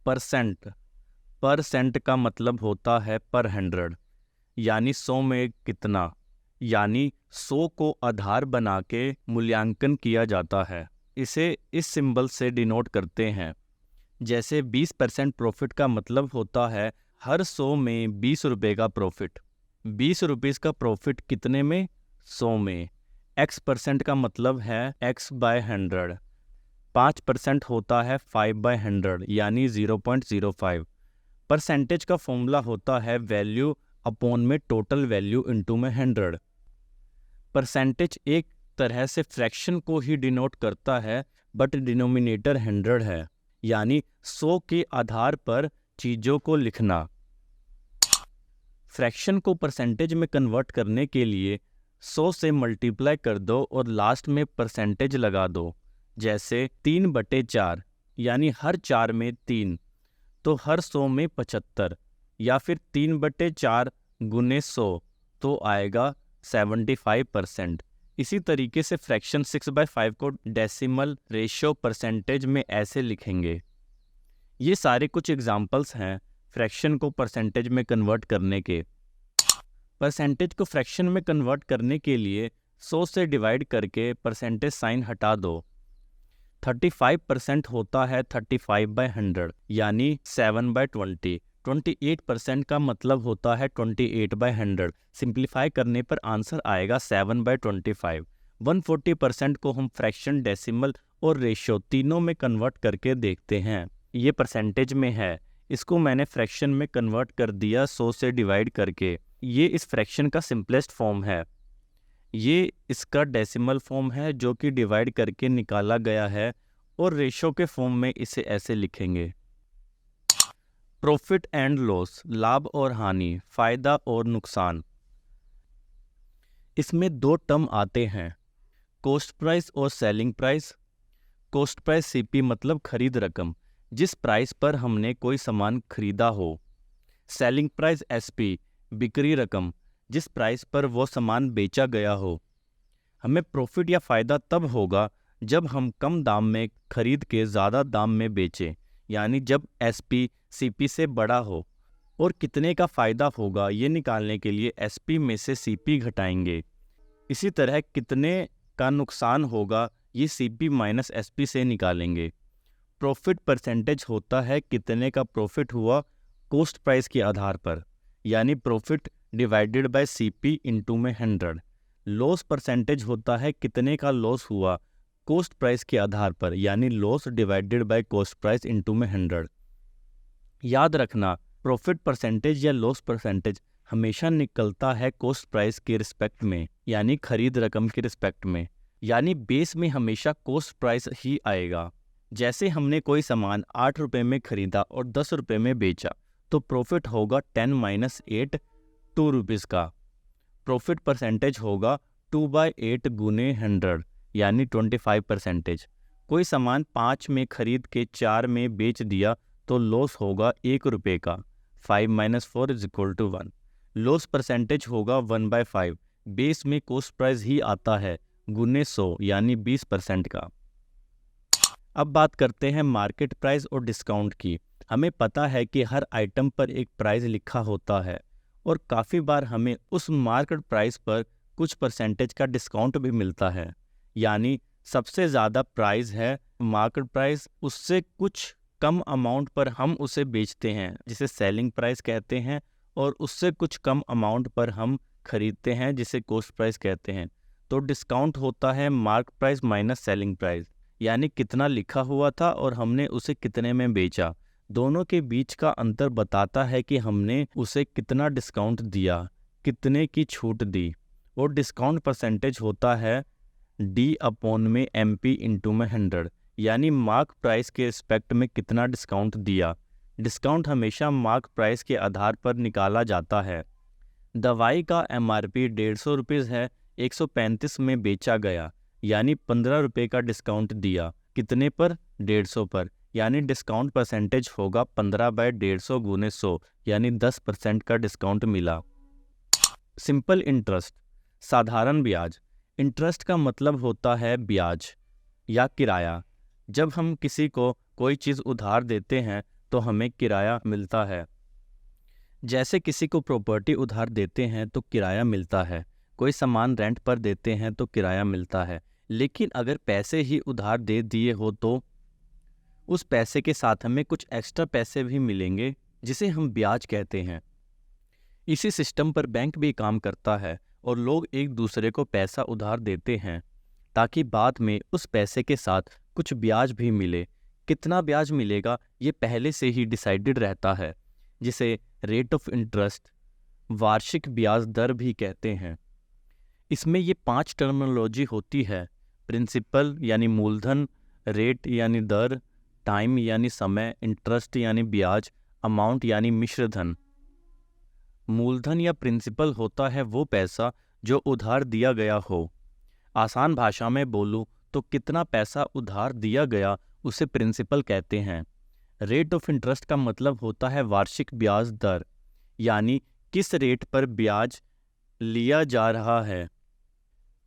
Percent. Percent का मतलब होता है पर 100, यानी 100 में कितना, यानी 100 को आधार बना के मूल्यांकन किया जाता है। इसे इस सिंबल से डिनोट करते हैं। जैसे 20% प्रॉफिट का मतलब होता है हर 100 में 20 रुपये का प्रॉफिट। 20 रुपीज़ का प्रॉफिट कितने में? 100 में। x% का मतलब है x/100। 5% होता है 5/100, यानी 0.05। परसेंटेज का फॉर्मूला होता है वैल्यू अपॉन में टोटल वैल्यू इनटू में 100। परसेंटेज एक तरह से फ्रैक्शन को ही डिनोट करता है, बट डिनोमिनेटर 100 है, यानी 100 के आधार पर चीज़ों को लिखना। फ्रैक्शन को परसेंटेज में कन्वर्ट करने के लिए 100 से मल्टीप्लाई कर दो और लास्ट में परसेंटेज लगा दो। जैसे 3/4, यानी हर 4 में 3, तो हर 100 में 75, या फिर 3/4 गुने 100 तो आएगा 75%। इसी तरीके से फ्रैक्शन 6/5 को डेसिमल रेशियो परसेंटेज में ऐसे लिखेंगे। ये सारे कुछ एग्जाम्पल्स हैं फ्रैक्शन को परसेंटेज में कन्वर्ट करने के। परसेंटेज को फ्रैक्शन में कन्वर्ट करने के लिए 100 से डिवाइड करके परसेंटेज साइन हटा दो। 35% होता है 35/100, यानी 7/20। 28% का मतलब होता है 28/100। सिंप्लीफाई करने पर आंसर आएगा 7/25। 140% को हम फ्रैक्शन, डेसिमल और रेशियो तीनों में कन्वर्ट करके देखते हैं। ये परसेंटेज में है, इसको मैंने फ्रैक्शन में कन्वर्ट कर दिया 100 से डिवाइड करके। ये इस फ्रैक्शन का सिंपलेस्ट फॉर्म है। ये इसका डेसिमल फॉर्म है जो कि डिवाइड करके निकाला गया है, और रेशो के फॉर्म में इसे ऐसे लिखेंगे। प्रॉफिट एंड लॉस, लाभ और हानि, फायदा और नुकसान। इसमें 2 टर्म आते हैं, कॉस्ट प्राइस और selling price. Cost price CP मतलब खरीद रकम, जिस प्राइस पर हमने कोई सामान खरीदा हो। सेलिंग प्राइस एसपी, बिक्री रकम, जिस प्राइस पर वो सामान बेचा गया हो। हमें प्रॉफिट या फ़ायदा तब होगा जब हम कम दाम में खरीद के ज़्यादा दाम में बेचें, यानी जब एसपी सीपी से बड़ा हो। और कितने का फ़ायदा होगा ये निकालने के लिए एसपी में से सीपी घटाएंगे। इसी तरह कितने का नुकसान होगा ये सीपी माइनस एसपी से निकालेंगे। प्रॉफिट परसेंटेज होता है कितने का प्रॉफिट हुआ कॉस्ट प्राइस के आधार पर, यानी profit divided by CP into में 100। लॉस परसेंटेज होता है कितने का लॉस हुआ कॉस्ट प्राइस के आधार पर, यानी loss divided by cost price into में 100। याद रखना, प्रॉफिट परसेंटेज या लॉस परसेंटेज हमेशा निकलता है कॉस्ट प्राइस के रिस्पेक्ट में, यानी खरीद रकम के रिस्पेक्ट में, यानी बेस में हमेशा कॉस्ट प्राइस ही आएगा। जैसे हमने कोई सामान 8 रुपये में खरीदा और 10 रुपये में बेचा, तो प्रॉफिट होगा 10 - 8, 2 रुपीज़ का। प्रॉफिट परसेंटेज होगा 2/8 गुने 100, यानी 25%। कोई सामान 5 में खरीद के 4 में बेच दिया तो लॉस होगा 1 रुपये का। 5 - 4 = 1। लॉस परसेंटेज होगा 1/5। बेस में कॉस्ट प्राइस ही आता है गुने 100, यानी 20% का। अब बात करते हैं मार्केट प्राइस और डिस्काउंट की। हमें पता है कि हर आइटम पर एक प्राइस लिखा होता है, और काफ़ी बार हमें उस मार्केट प्राइस पर कुछ परसेंटेज का डिस्काउंट भी मिलता है, यानी सबसे ज़्यादा प्राइस है मार्केट प्राइस, उससे कुछ कम अमाउंट पर हम उसे बेचते हैं जिसे सेलिंग प्राइस कहते हैं, और उससे कुछ कम अमाउंट पर हम खरीदते हैं जिसे कॉस्ट प्राइस कहते हैं। तो डिस्काउंट होता है market price minus selling price, यानी कितना लिखा हुआ था और हमने उसे कितने में बेचा। दोनों के बीच का अंतर बताता है कि हमने उसे कितना डिस्काउंट दिया, कितने की छूट दी। और डिस्काउंट परसेंटेज होता है D/MP इंटू में 100, यानी मार्क प्राइस के रिस्पेक्ट में कितना डिस्काउंट दिया। डिस्काउंट हमेशा मार्क प्राइस के आधार पर निकाला जाता है। दवाई का MRP 150 रुपीज़ है, 135 में बेचा गया, यानी 15 रुपये का डिस्काउंट दिया। कितने पर? 150 पर, यानी डिस्काउंट परसेंटेज होगा 15/150 गुने 100, यानी 10% का डिस्काउंट मिला। सिंपल इंटरेस्ट, साधारण ब्याज। इंटरेस्ट का मतलब होता है ब्याज या किराया। जब हम किसी को कोई चीज़ उधार देते हैं तो हमें किराया मिलता है। जैसे किसी को प्रॉपर्टी उधार देते हैं तो किराया मिलता है, कोई सामान रेंट पर देते हैं तो किराया मिलता है। लेकिन अगर पैसे ही उधार दे दिए हो तो उस पैसे के साथ हमें कुछ एक्स्ट्रा पैसे भी मिलेंगे जिसे हम ब्याज कहते हैं। इसी सिस्टम पर बैंक भी काम करता है और लोग एक दूसरे को पैसा उधार देते हैं ताकि बाद में उस पैसे के साथ कुछ ब्याज भी मिले। कितना ब्याज मिलेगा ये पहले से ही डिसाइडेड रहता है, जिसे रेट ऑफ इंटरेस्ट, वार्षिक ब्याज दर भी कहते हैं। इसमें ये 5 टर्मिनोलॉजी होती है: प्रिंसिपल यानी मूलधन, रेट यानी दर, टाइम यानी समय, इंटरेस्ट यानी ब्याज, अमाउंट यानी मिश्रधन। मूलधन या प्रिंसिपल होता है वो पैसा जो उधार दिया गया हो। आसान भाषा में बोलूं तो कितना पैसा उधार दिया गया उसे प्रिंसिपल कहते हैं। रेट ऑफ इंटरेस्ट का मतलब होता है वार्षिक ब्याज दर, यानी किस रेट पर ब्याज लिया जा रहा है।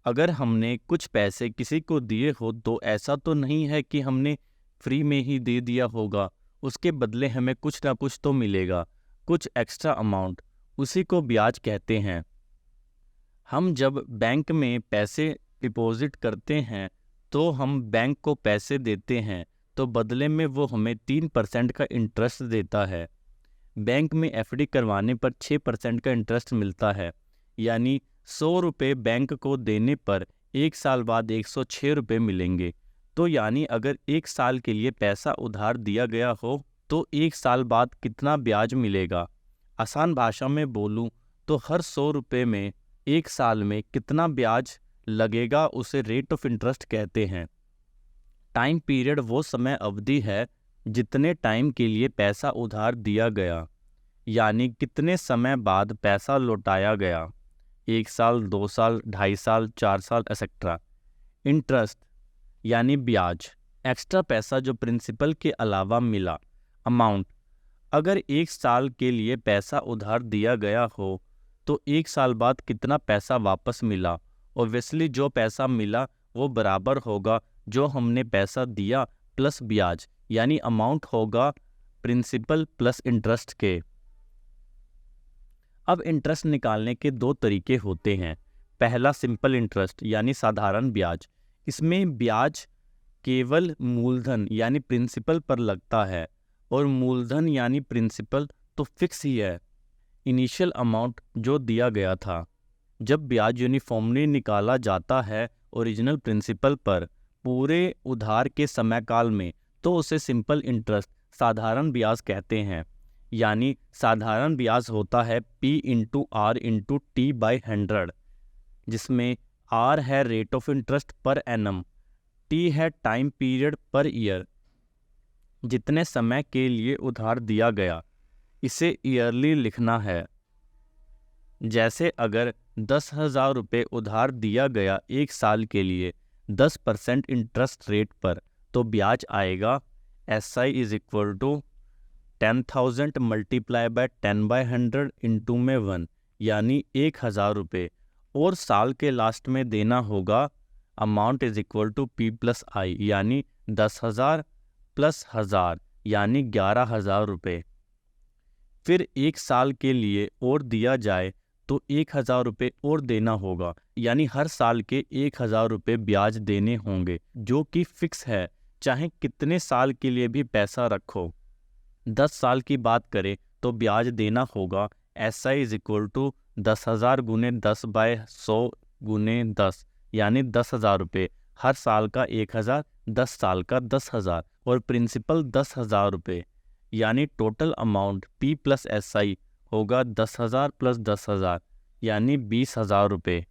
अगर हमने कुछ पैसे किसी को दिए हो तो ऐसा तो नहीं है कि हमने फ्री में ही दे दिया होगा, उसके बदले हमें कुछ ना कुछ तो मिलेगा, कुछ एक्स्ट्रा अमाउंट, उसी को ब्याज कहते हैं। हम जब बैंक में पैसे डिपॉजिट करते हैं तो हम बैंक को पैसे देते हैं तो बदले में वो हमें 3% का इंटरेस्ट देता है। बैंक में एफडी करवाने पर 6% का इंटरेस्ट मिलता है, यानी 100 रुपये बैंक को देने पर 1 साल बाद 106 रुपये मिलेंगे। तो यानी अगर 1 साल के लिए पैसा उधार दिया गया हो तो 1 साल बाद कितना ब्याज मिलेगा। आसान भाषा में बोलूं तो हर 100 रुपये में 1 साल में कितना ब्याज लगेगा उसे रेट ऑफ इंटरेस्ट कहते हैं। टाइम पीरियड वो समय अवधि है जितने टाइम के लिए पैसा उधार दिया गया, यानी कितने समय बाद पैसा लौटाया गया, 1 साल, 2 साल, 2.5 साल, 4 साल एक्सेट्रा। इंटरेस्ट यानी ब्याज, एक्स्ट्रा पैसा जो प्रिंसिपल के अलावा मिला। अमाउंट, अगर 1 साल के लिए पैसा उधार दिया गया हो तो 1 साल बाद कितना पैसा वापस मिला। ऑब्वियसली जो पैसा मिला वो बराबर होगा जो हमने पैसा दिया प्लस ब्याज, यानी अमाउंट होगा प्रिंसिपल प्लस इंटरेस्ट के। अब इंटरेस्ट निकालने के 2 तरीके होते हैं। पहला सिंपल इंटरेस्ट यानी साधारण ब्याज। इसमें ब्याज केवल मूलधन यानी प्रिंसिपल पर लगता है और मूलधन यानी प्रिंसिपल तो फिक्स ही है, इनिशियल अमाउंट जो दिया गया था। जब ब्याज यूनिफॉर्मली निकाला जाता है ओरिजिनल प्रिंसिपल पर पूरे उधार के समय काल में तो उसे सिंपल इंटरेस्ट, साधारण ब्याज कहते हैं। यानी साधारण ब्याज होता है P into R into T/100, जिसमें R है rate of interest per annum, T है टाइम पीरियड पर ईयर, जितने समय के लिए उधार दिया गया, इसे ईयरली लिखना है। जैसे अगर 10,000 रुपये उधार दिया गया 1 साल के लिए 10% इंटरेस्ट रेट पर, तो ब्याज आएगा SI is equal to 10,000 multiply by 10/100 into में 1, यानी 1,000 रुपये, और साल के लास्ट में देना होगा amount is equal to P plus I, यानी 10,000 प्लस 1,000 यानी 11,000 रुपये। फिर 1 साल के लिए और दिया जाए तो 1,000 रुपये और देना होगा, यानी हर साल के 1,000 रुपये ब्याज देने होंगे, जो कि फिक्स है, चाहे कितने साल के लिए भी पैसा रखो। 10 साल की बात करें तो ब्याज देना होगा SI इज इक्वल टू 10,000 गुने 10/100 गुने 10, यानी 10,000 रुपये। हर साल का 1,000, 10 साल का 10,000, और प्रिंसिपल 10,000 रुपये, यानी total amount P plus SI होगा 10,000 प्लस 10,000, यानी 20,000 रुपये।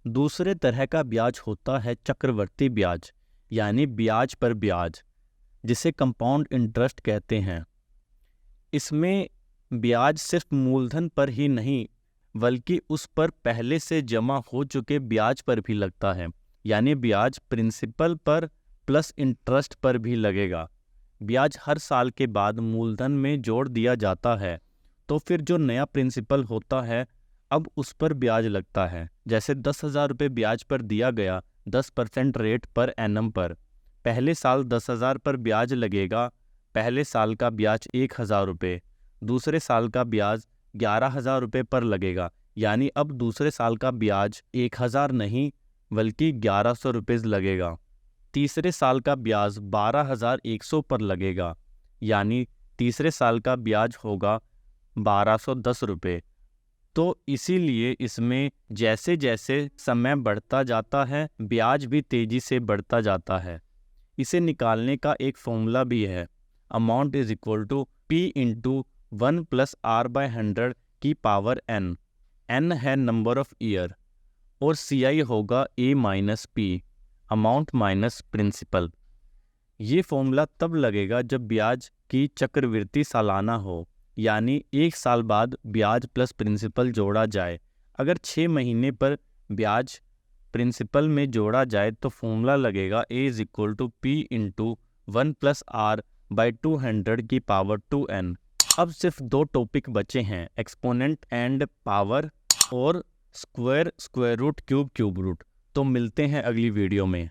दूसरे तरह का ब्याज होता है चक्रवर्ती ब्याज, यानी ब्याज पर ब्याज, जिसे कंपाउंड इंटरेस्ट कहते हैं। इसमें ब्याज सिर्फ मूलधन पर ही नहीं बल्कि उस पर पहले से जमा हो चुके ब्याज पर भी लगता है, यानी ब्याज प्रिंसिपल पर प्लस इंटरेस्ट पर भी लगेगा। ब्याज हर साल के बाद मूलधन में जोड़ दिया जाता है, तो फिर जो नया प्रिंसिपल होता है अब उस पर ब्याज लगता है। जैसे 10,000 रुपये ब्याज पर दिया गया 10% रेट पर एनम पर। पहले साल 10,000 पर ब्याज लगेगा। पहले साल का ब्याज 1,000 रुपये, दूसरे साल का ब्याज 11,000 रुपये पर लगेगा। यानी अब दूसरे साल का ब्याज 1,000 नहीं बल्कि 1,100 रुपये लगेगा। तीसरे साल का ब्याज 12,100 पर लगेगा। यानी तीसरे साल का ब्याज होगा 1,210 रुपये। तो इसीलिए इसमें जैसे जैसे समय बढ़ता जाता है ब्याज भी तेज़ी से बढ़ता जाता है। इसे निकालने का एक फॉर्मूला भी है, amount is equal to P into 1 + R/100 की पावर n। n है नंबर ऑफ ईयर और CI होगा A - P, amount minus principal. ये फॉर्मूला तब लगेगा जब ब्याज की चक्रवृद्धि सालाना हो, यानी 1 साल बाद ब्याज प्लस प्रिंसिपल जोड़ा जाए। अगर 6 महीने पर ब्याज प्रिंसिपल में जोड़ा जाए तो फॉर्मूला लगेगा A = P इंटू 1 + R/200 की पावर 2n। अब सिर्फ 2 टॉपिक बचे हैं, एक्सपोनेंट एंड पावर और square, square root, cube, cube root. तो मिलते हैं अगली वीडियो में।